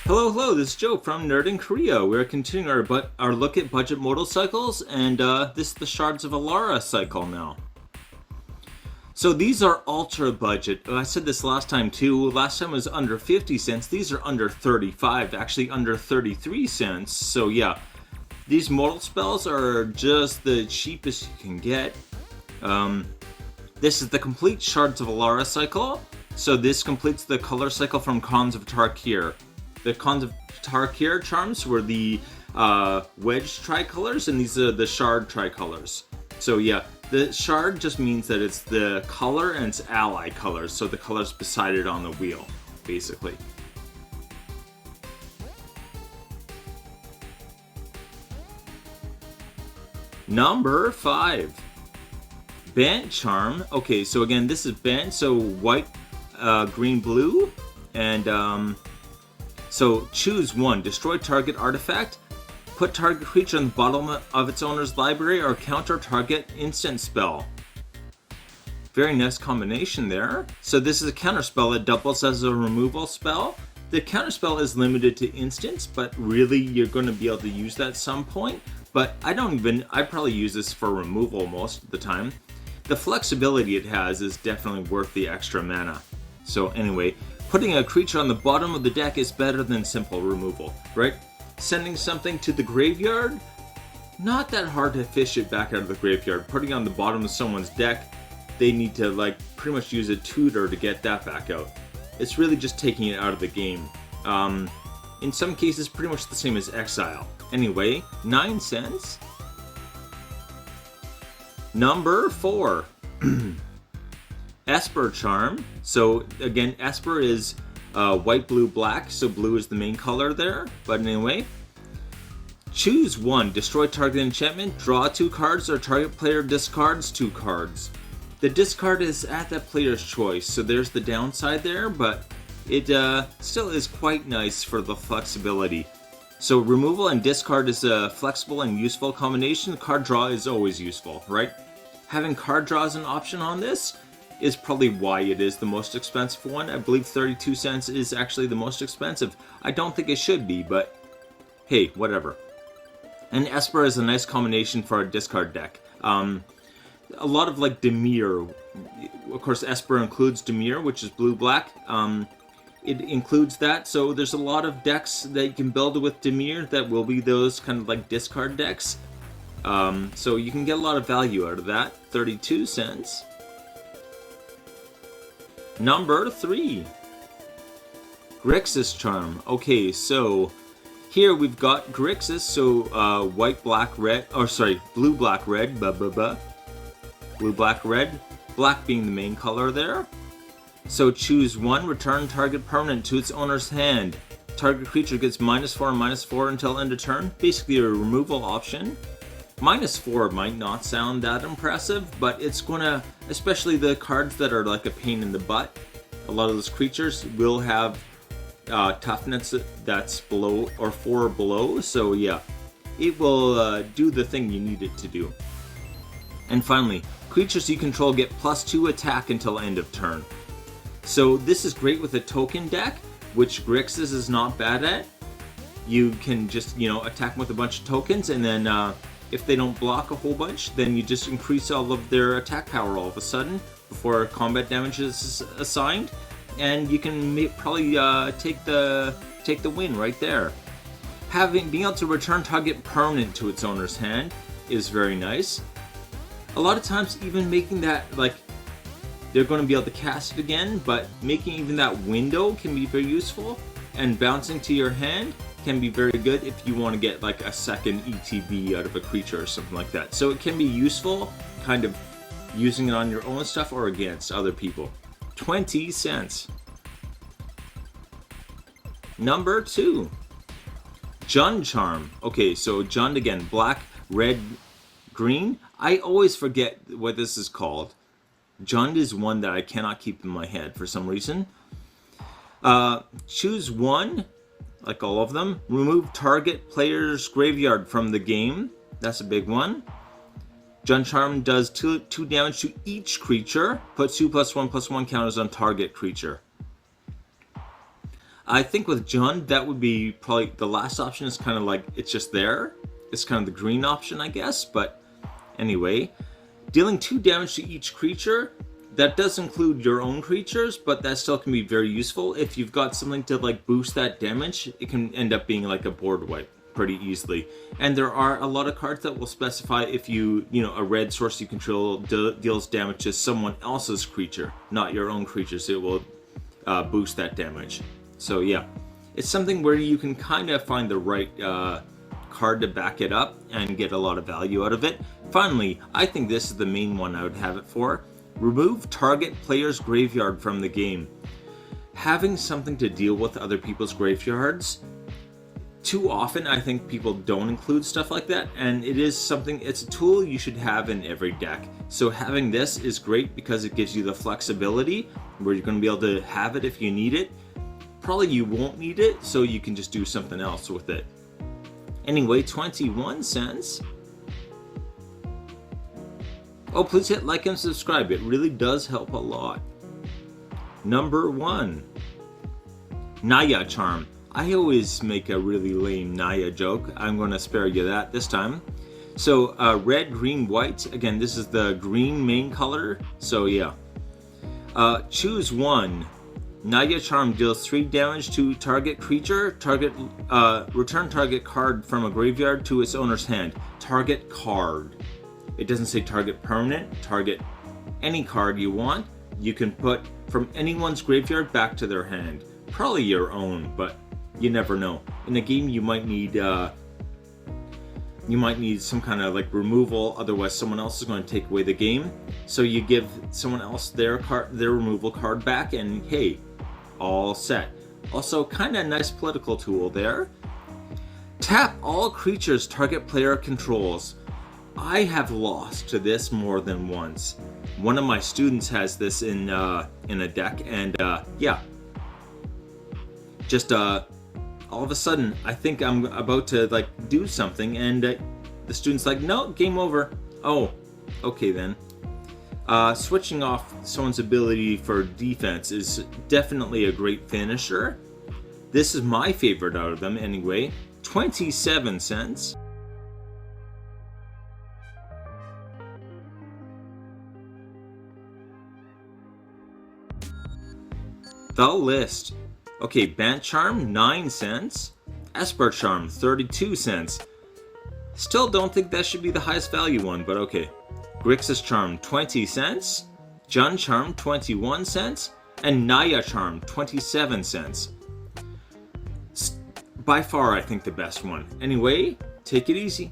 Hello, hello, this is Joe from Nerd in Korea. We're continuing our look at budget modal cycles, and this is the Shards of Alara cycle now. So these are ultra budget. I said this last time too. Last time was under 50 cents. These are under 35, actually under 33 cents. So yeah, these modal spells are just the cheapest you can get. This is the complete Shards of Alara cycle. So this completes the color cycle from Khans of Tarkir. The Khans of Tarkir charms were the wedge tricolors, and these are the shard tricolors. So yeah, the shard just means that it's the color and its ally colors, so the colors beside it on the wheel, basically. Number 5. Band charm. Okay, so again, this is band, so white, green, blue, and so choose one. Destroy target artifact, put target creature on the bottom of its owner's library, or counter target instant spell. Very nice combination there. So this is a counter spell that doubles as a removal spell. The counter spell is limited to instants, but really you're going to be able to use that at some point. But I probably use this for removal most of the time. The flexibility it has is definitely worth the extra mana. So anyway, putting a creature on the bottom of the deck is better than simple removal, right? Sending something to the graveyard, not that hard to fish it back out of the graveyard. Putting it on the bottom of someone's deck, they need to pretty much use a tutor to get that back out. It's really just taking it out of the game. In some cases, pretty much the same as exile. Anyway, 9 cents. Number 4. Esper charm. So again, Esper is white, blue, black, so blue is the main color there. But anyway, choose one. Destroy target enchantment, draw 2 cards, or target player discards 2 cards. The discard is at that player's choice, so there's the downside there, but it still is quite nice for the flexibility. So removal and discard is a flexible and useful combination. Card draw is always useful, right? Having card draw as an option on this is probably why it is the most expensive one. I believe 32 cents is actually the most expensive. I don't think it should be, but hey, whatever. And Esper is a nice combination for a discard deck. A lot of Dimir, of course Esper includes Dimir, which is blue-black. It includes that, so there's a lot of decks that you can build with Dimir that will be those kind of discard decks. So you can get a lot of value out of that. 32 cents. Number 3. Grixis charm. Okay, so here we've got Grixis, so white, black, red, or sorry, blue, black, red, blue, black, red, black being the main color there. So choose one, return target permanent to its owner's hand. Target creature gets -4/-4 until end of turn. Basically a removal option. -4 might not sound that impressive, but it's gonna, especially the cards that are like a pain in the butt, a lot of those creatures will have toughness that's below or 4 or below, so yeah, it will do the thing you need it to do. And finally, creatures you control get +2 attack until end of turn. So this is great with a token deck, which Grixis is not bad at. You can just, attack them with a bunch of tokens, and then if they don't block a whole bunch, then you just increase all of their attack power all of a sudden before combat damage is assigned, and you can probably take the win right there. Being able to return target permanent to its owner's hand is very nice. A lot of times, even making that they're going to be able to cast it again, but making even that window can be very useful, and bouncing to your hand can be very good if you want to get a second ETB out of a creature or something like that. So it can be useful, kind of using it on your own stuff or against other people. 20 cents. Number 2. Jund charm. Okay, so Jund again, black, red, green. I always forget what this is called. Jund is one that I cannot keep in my head for some reason. Choose one, like all of them. Remove target player's graveyard from the game. That's a big one. Jund charm does 2 damage to each creature. Put 2 +1/+1 counters on target creature. I think with Jund, that would be probably the last option. Is kind of like it's just there. It's kind of the green option, I guess. But anyway, dealing 2 damage to each creature. That does include your own creatures, but that still can be very useful. If you've got something to like boost that damage, it can end up being like a board wipe pretty easily. And there are a lot of cards that will specify if a red source you control deals damage to someone else's creature, not your own creature, so it will boost that damage. So yeah, it's something where you can kind of find the right card to back it up and get a lot of value out of it. Finally, I think this is the main one I would have it for. Remove target player's graveyard from the game. Having something to deal with other people's graveyards, too often I think people don't include stuff like that, and it's a tool you should have in every deck. So having this is great because it gives you the flexibility where you're going to be able to have it if you need it. Probably you won't need it, so you can just do something else with it. Anyway, 21 cents. Oh, please hit like and subscribe. It really does help a lot. Number 1. Naya Charm. I always make a really lame Naya joke. I'm going to spare you that this time. So, red, green, white. Again, this is the green main color. So, yeah. Choose one. Naya Charm deals 3 damage to target creature. Return target card from a graveyard to its owner's hand. Target card. It doesn't say target permanent. Target any card you want. You can put from anyone's graveyard back to their hand. Probably your own, but you never know. In a game, you might need some kind of like removal. Otherwise, someone else is going to take away the game. So you give someone else their removal card back, and hey, all set. Also, kind of nice political tool there. Tap all creatures target player controls. I have lost to this more than once. One of my students has this in a deck, and yeah, just all of a sudden, I think I'm about to like do something, and the student's like, "No, game over." Oh, okay then. Switching off someone's ability for defense is definitely a great finisher. This is my favorite out of them anyway. 27 cents. The List. Okay, Bant Charm, 9 cents. Esper Charm, 32 cents. Still don't think that should be the highest value one, but okay. Grixis Charm, 20 cents. Jund Charm, 21 cents. And Naya Charm, 27 cents. By far, I think the best one. Anyway, take it easy.